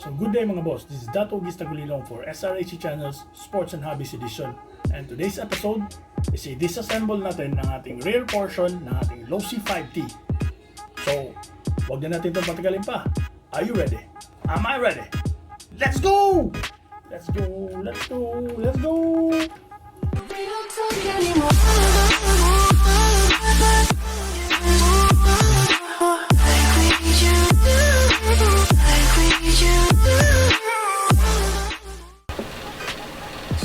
So good day mga boss, this is Dato Gistagulilong for SRHC Channel's Sports and Hobbies Edition. And today's episode is a disassemble natin ng ating rear portion ng ating Losi 5T. So, wag na natin itong patagalin pa. Are you ready? Am I ready? Let's go! Let's go! Let's go! Let's go! We don't talk anymore.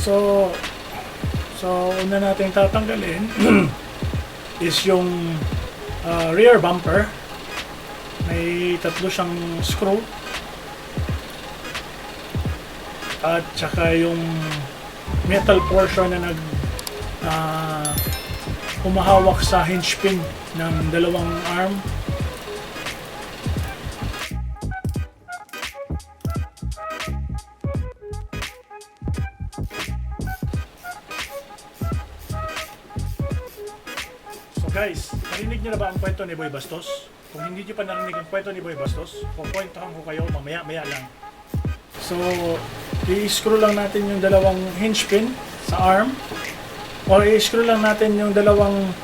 So una natin tatanggalin is yung rear bumper. May tatlo siyang screw at saka yung metal portion na humahawak sa hinge pin ng dalawang arm. Guys, narinig niyo na ba ang kwento ni Boy Bastos? Kung hindi niyo pa narinig ang kwento ni Boy Bastos, kukwentuhan ko kayo mamaya-maya lang. So, i-screw lang natin yung dalawang hinge pin sa arm, or i-screw lang natin yung dalawang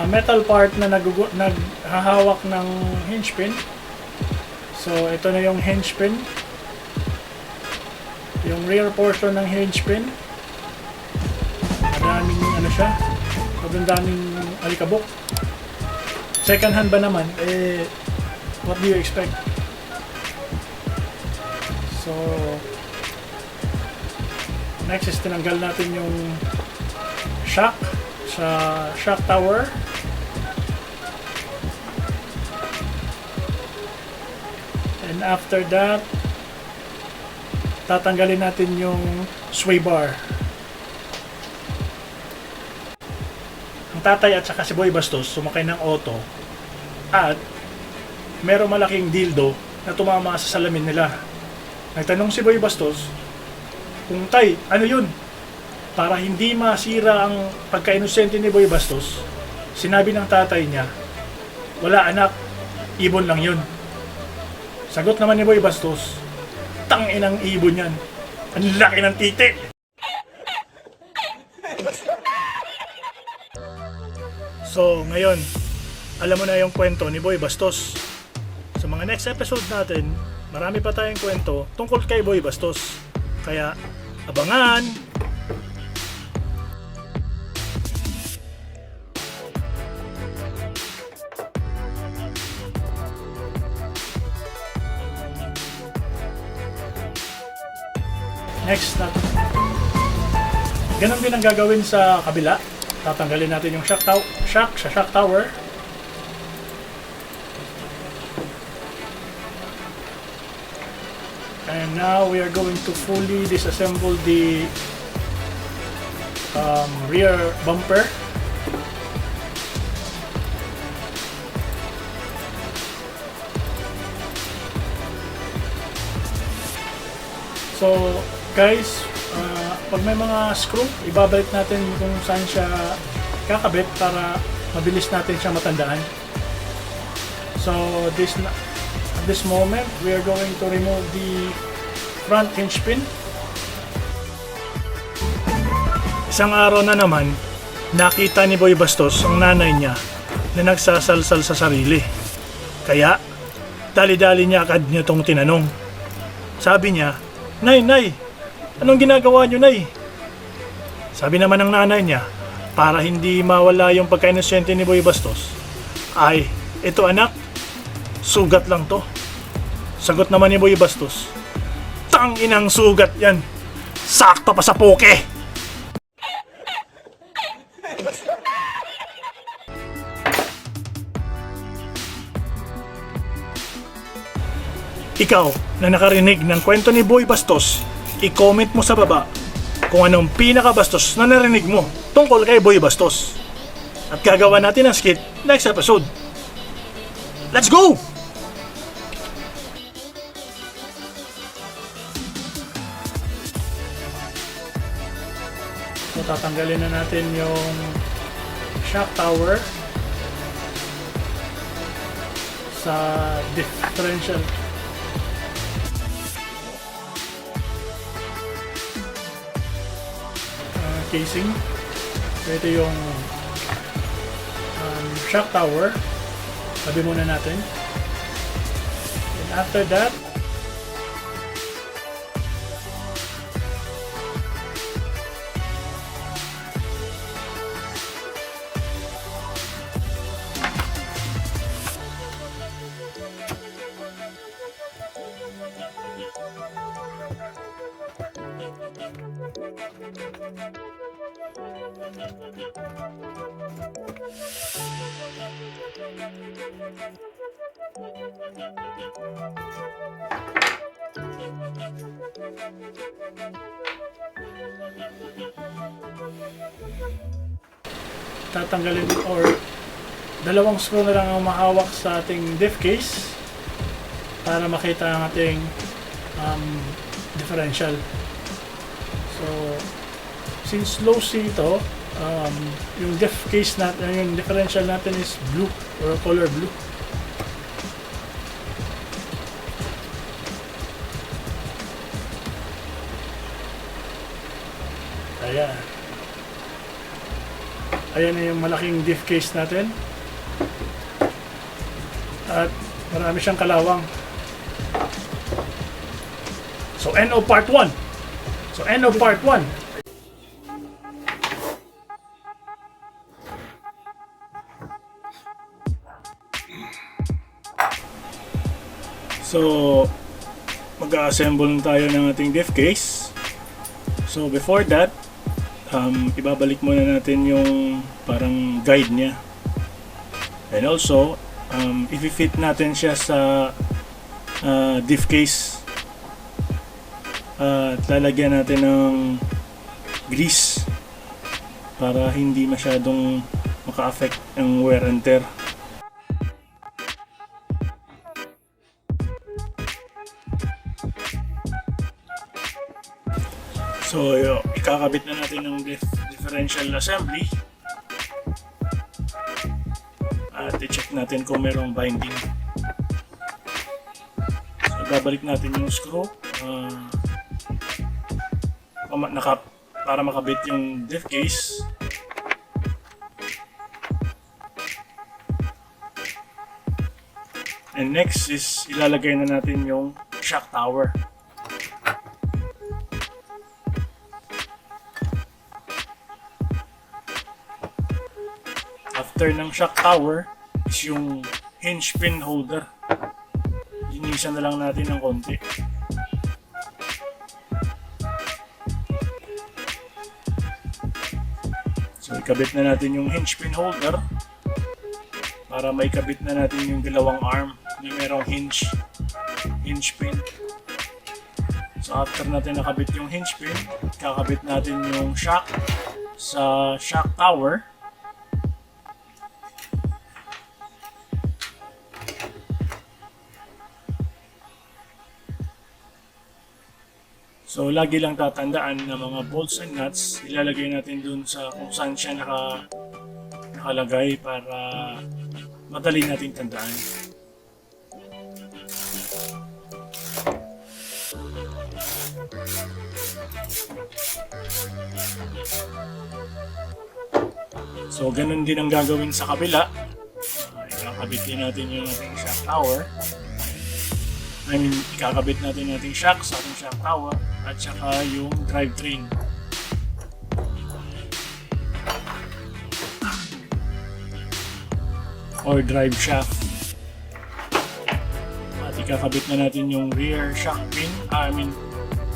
metal part na naghahawak ng hinge pin. So, ito na yung hinge pin. Yung rear portion ng hinge pin. Maraming ano siya. Sobrang daming alikabok. Second hand ba naman, what do you expect? So, next is tinanggal natin yung shock sa shock tower. And after that, tatanggalin natin yung sway bar. Tatay at saka si Boy Bastos sumakay ng auto at merong malaking dildo na tumama sa salamin nila. Nagtanong si Boy Bastos kung tay, ano yun? Para hindi masira ang pagka-inosente ni Boy Bastos, sinabi ng tatay niya, wala anak, ibon lang yun. Sagot naman ni Boy Bastos, tanginang ibon yan. Ang laki ng titi! So, ngayon, alam mo na yung kwento ni Boy Bastos. Sa mga next episode natin, marami pa tayong kwento tungkol kay Boy Bastos. Kaya, abangan! Next natin. Ganon din ang gagawin sa kabila. Tatanggalin natin yung shock sa shock tower. And now we are going to fully disassemble the rear bumper. So guys, pag may mga screw, ibabalik natin kung saan siya kakabit para mabilis natin siya matandaan. So at this moment, we are going to remove the front hinge pin. Isang araw na naman, nakita ni Boy Bastos ang nanay niya na nagsasalsal sa sarili. Kaya, dali-dali niya agad niya itong tinanong. Sabi niya, Nay, anong ginagawa niyo, Nay? Sabi naman ng nanay niya, para hindi mawala yung pagka-inosente ni Boy Bastos, ay, ito anak, sugat lang to. Sagot naman ni Boy Bastos, tanginang sugat yan, sakto pa sa poke. Ikaw na nakarinig ng kwento ni Boy Bastos, i-comment mo sa baba kung anong pinakabastos na narinig mo tungkol kay Boy Bastos. At gagawa natin ang skit next episode. Let's go! So tatanggalin na natin yung shock tower sa differential. casing. So ito yung shock tower. Tabi muna natin. And after that, tatanggalin or dalawang screw na lang ang mahawak sa ating diff case para makita ang ating differential. So since Losi ito, yung diff case natin, yung differential natin is blue or color blue. Ayan. Ayan na yung malaking diff case natin. At marami siyang kalawang. So end of part 1. So end of part 1. So mag-assemble tayo ng ating diff case. So before that, ibabalik muna natin yung parang guide niya. And also, i-fit natin siya sa diff case. At lalagyan natin ng grease para hindi masyadong maka-affect ang wear and tear. So, ikakabit na natin ng differential assembly at i-check natin kung merong binding. So, babalik natin yung screw para makabit yung diff case. And next is ilalagay na natin yung shock tower. After ng shock tower is yung hinge pin holder. Linisan na lang natin ng konti. So ikabit na natin yung hinge pin holder para may kabit na natin yung dalawang arm na merong hinge pin. So after natin nakabit yung hinge pin, kakabit natin yung shock sa shock tower. So lagi lang tatandaan na mga bolts and nuts ilalagay natin dun sa kung saan siya nakalagay para madali nating tandaan. So ganun din ang gagawin sa kabila. Ikakabit din natin yung ating shock tower. Ikakabit natin yung ating shock sa ating shock tower at saka yung drivetrain. Or drive shaft. At ikakabit na natin yung rear shock pin,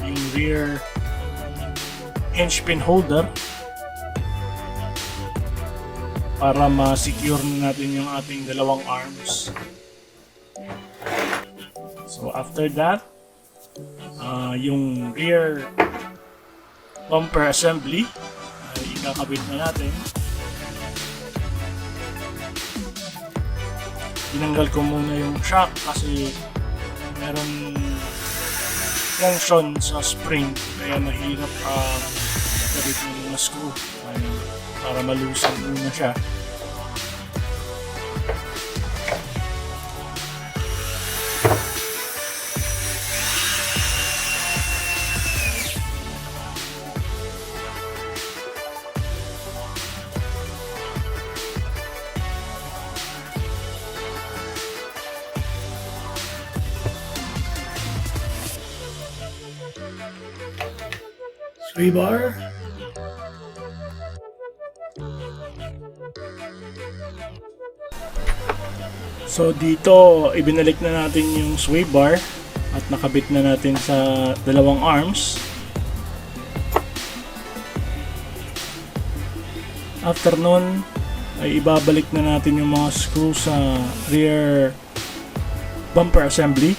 yung rear hinge pin holder para ma-secure na natin yung ating dalawang arms. So after that, yung rear bumper assembly ay ikakabit na natin. Tinanggal ko muna yung shock kasi meron tension sa spring kaya mahirap ikabit mo yung screw para malusan muna siya. sway bar. So dito, ibinalik na natin yung sway bar at nakabit na natin sa dalawang arms. After nun, ay ibabalik na natin yung mga screw sa rear bumper assembly.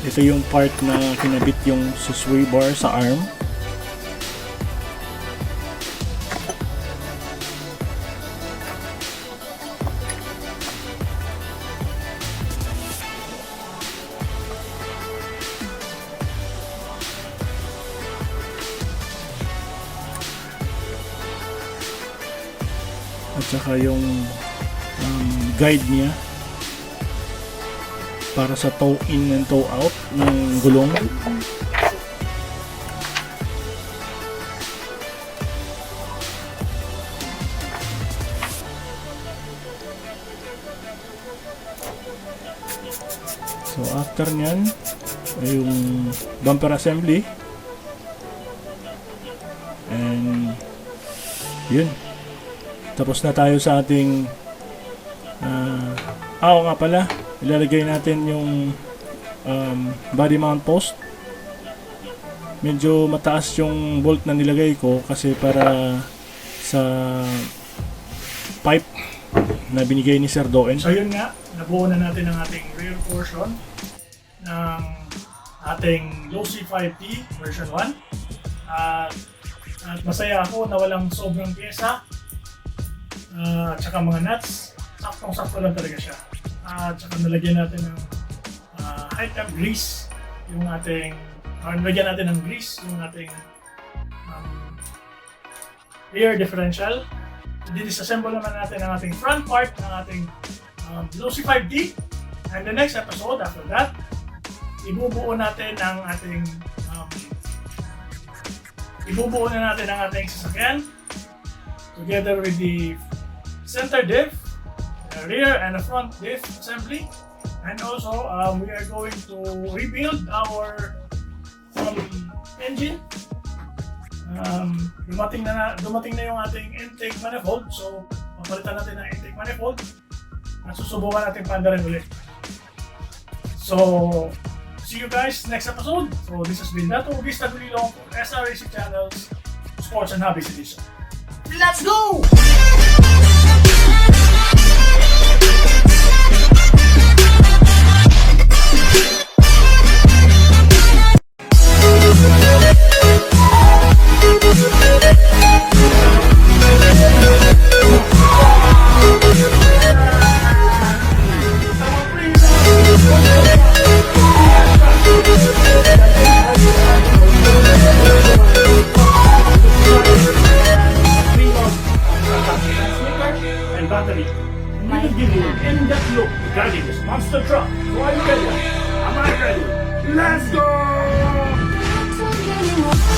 Ito yung part na kinabit yung sway bar sa arm. At saka yung guide niya para sa toe in and toe out ng gulong. So after nyan ay yung bumper assembly, and yun, tapos na tayo sa ating oo nga pala, ilalagay natin yung body mount post. Medyo mataas yung bolt na nilagay ko kasi para sa pipe na binigay ni Sir Doen. So yun nga, nabuo na natin ang ating rear portion ng ating Losi 5T version 1. At masaya ako na walang sobrang pyesa at saka mga nuts. Saktong-sakto lang talaga siya. At saka nalagyan natin ng high temp grease yung ating, nalagyan natin ng grease yung ating rear differential. Disassemble naman natin ang ating front part ng ating Losi 5D. And the next episode after that, ibubuo natin ang ating sasakyan together with the center diff, the rear and the front diff assembly. And also, we are going to rebuild our engine. Dumating na yung ating intake manifold. So, papalitan natin ang intake manifold at susubukan natin pandarin ulit. So, see you guys next episode. So, this has been Dato Vista Gulilong for SRAC Channel's Sports and Hobbies Edition. Let's go! And battery. We will give you an in-depth look regarding this monster truck. So are you ready? Am I ready? Let's go! Don't get me wrong.